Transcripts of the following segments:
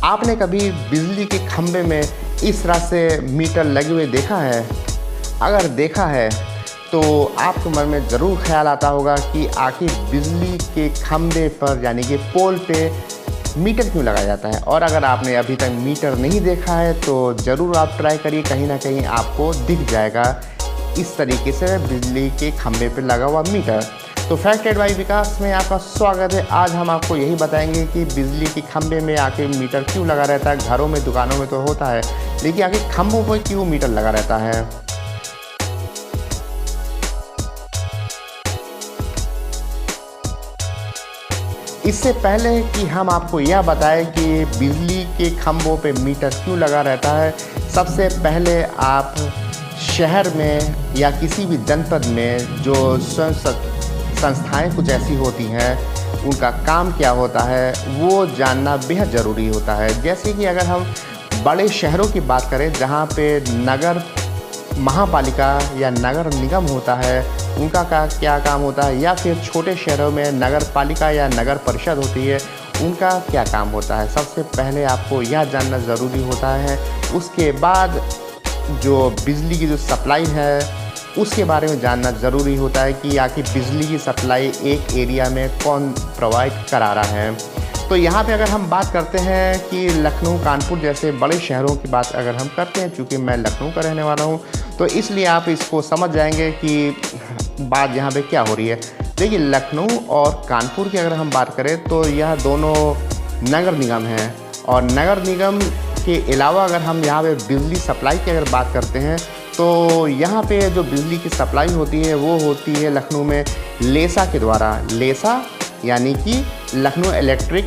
आपने कभी बिजली के खंभे में इस तरह से मीटर लगे हुए देखा है? अगर देखा है तो आपके मन में ज़रूर ख्याल आता होगा कि आखिर बिजली के खंभे पर यानी कि पोल पे मीटर क्यों लगाया जाता है। और अगर आपने अभी तक मीटर नहीं देखा है तो ज़रूर आप ट्राई करिए, कहीं ना कहीं आपको दिख जाएगा इस तरीके से बिजली के खंभे पर लगा हुआ मीटर। तो फैक्ट एड बाय विकास में आपका स्वागत है। आज हम आपको यही बताएंगे कि बिजली के खंभे में आखिर मीटर क्यों लगा रहता है। घरों में, दुकानों में तो होता है, लेकिन आखिर खंभों पर क्यों मीटर लगा रहता है। इससे पहले कि हम आपको यह बताएं कि बिजली के खंभों पे मीटर क्यों लगा रहता है, सबसे पहले आप शहर में या किसी भी जनपद में जो स्वयं संस्थाएं कुछ ऐसी होती हैं, उनका काम क्या होता है वो जानना बेहद ज़रूरी होता है। जैसे कि अगर हम बड़े शहरों की बात करें जहाँ पे नगर महापालिका या नगर निगम होता है, उनका क्या काम होता है, या फिर छोटे शहरों में नगर पालिका या नगर परिषद होती है, उनका क्या काम होता है, सबसे पहले आपको यह जानना ज़रूरी होता है। उसके बाद जो बिजली की जो सप्लाई है उसके बारे में जानना ज़रूरी होता है कि आखिर बिजली की सप्लाई एक एरिया में कौन प्रोवाइड करा रहा है। तो यहाँ पे अगर हम बात करते हैं कि लखनऊ, कानपुर जैसे बड़े शहरों की बात अगर हम करते हैं, चूँकि मैं लखनऊ का रहने वाला हूँ तो इसलिए आप इसको समझ जाएंगे कि बात यहाँ पे क्या हो रही है। देखिए, लखनऊ और कानपुर की अगर हम बात करें तो यह दोनों नगर निगम हैं, और नगर निगम के अलावा अगर हम यहाँ पे बिजली सप्लाई की अगर बात करते हैं तो यहाँ पे जो बिजली की सप्लाई होती है वो होती है लखनऊ में लेसा के द्वारा। लेसा यानी कि लखनऊ इलेक्ट्रिक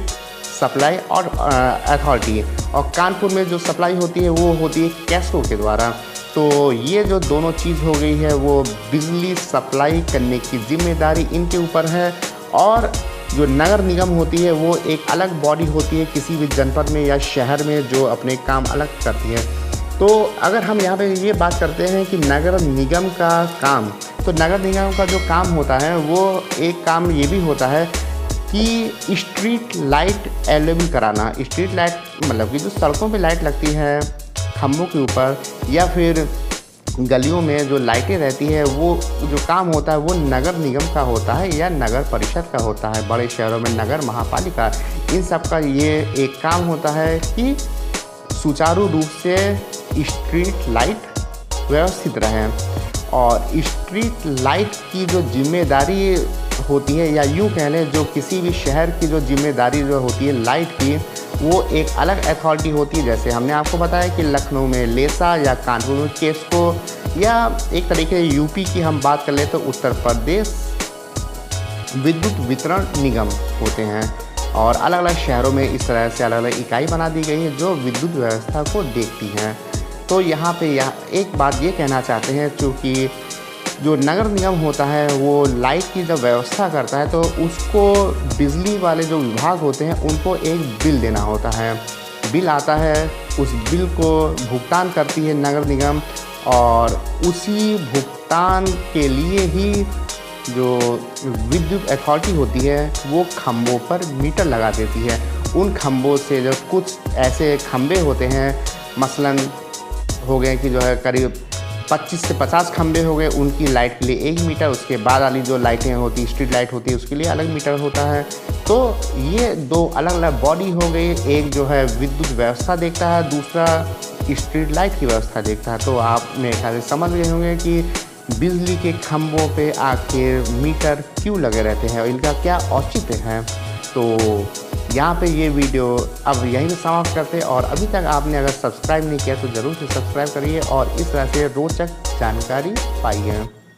सप्लाई और अथॉरिटी, और कानपुर में जो सप्लाई होती है वो होती है कैस्को के द्वारा। तो ये जो दोनों चीज़ हो गई है वो बिजली सप्लाई करने की जिम्मेदारी इनके ऊपर है। और जो नगर निगम होती है वो एक अलग बॉडी होती है किसी भी जनपद में या शहर में जो अपने काम अलग करती है। तो अगर हम यहाँ पे ये बात करते हैं कि नगर निगम का काम, तो नगर निगम का जो काम होता है वो एक काम ये भी होता है कि स्ट्रीट लाइट अवेलेबल कराना। स्ट्रीट लाइट मतलब कि जो सड़कों पे लाइट लगती है खंभों के ऊपर या फिर गलियों में जो लाइटें रहती है, वो जो काम होता है वो नगर निगम का होता है या नगर परिषद का होता है। बड़े शहरों में नगर महापालिका, इन सब का ये एक काम होता है कि सुचारू रूप से स्ट्रीट लाइट व्यवस्थित रहें। और स्ट्रीट लाइट की जो जिम्मेदारी होती है, या यूँ कह लें जो किसी भी शहर की जो जिम्मेदारी जो होती है लाइट की, वो एक अलग अथॉरिटी होती है। जैसे हमने आपको बताया कि लखनऊ में लेसा या कानपुर में केस्को, या एक तरीके यूपी की हम बात कर लें तो उत्तर प्रदेश विद्युत वितरण निगम होते हैं। और अलग अलग शहरों में इस तरह से अलग अलग इकाई बना दी गई है जो विद्युत व्यवस्था को देखती हैं। तो यहाँ पे एक बात ये कहना चाहते हैं, चूँकि जो नगर निगम होता है वो लाइट की जब व्यवस्था करता है तो उसको बिजली वाले जो विभाग होते हैं उनको एक बिल देना होता है। बिल आता है, उस बिल को भुगतान करती है नगर निगम, और उसी भुगतान के लिए ही जो विद्युत अथॉरिटी होती है वो खंभों पर मीटर लगा देती है। उन खंभों से जो कुछ ऐसे खंभे होते हैं, मसलन हो गए कि जो है करीब 25 से 50 खंभे हो गए, उनकी लाइट के लिए 1 मीटर, उसके बाद वाली जो लाइटें होती स्ट्रीट लाइट होती है उसके लिए अलग मीटर होता है। तो ये दो अलग अलग बॉडी हो गई, एक जो है विद्युत व्यवस्था देखता है, दूसरा स्ट्रीट लाइट की व्यवस्था देखता है। तो आप मेरे ख्याल से समझ गए होंगे कि बिजली के खंभों पे आखिर मीटर क्यों लगे रहते हैं और इनका क्या औचित्य है। तो यहाँ पे ये वीडियो अब यहीं पे समाप्त करते हैं, और अभी तक आपने अगर सब्सक्राइब नहीं किया तो ज़रूर से सब्सक्राइब करिए और इस तरह से रोचक जानकारी पाइए।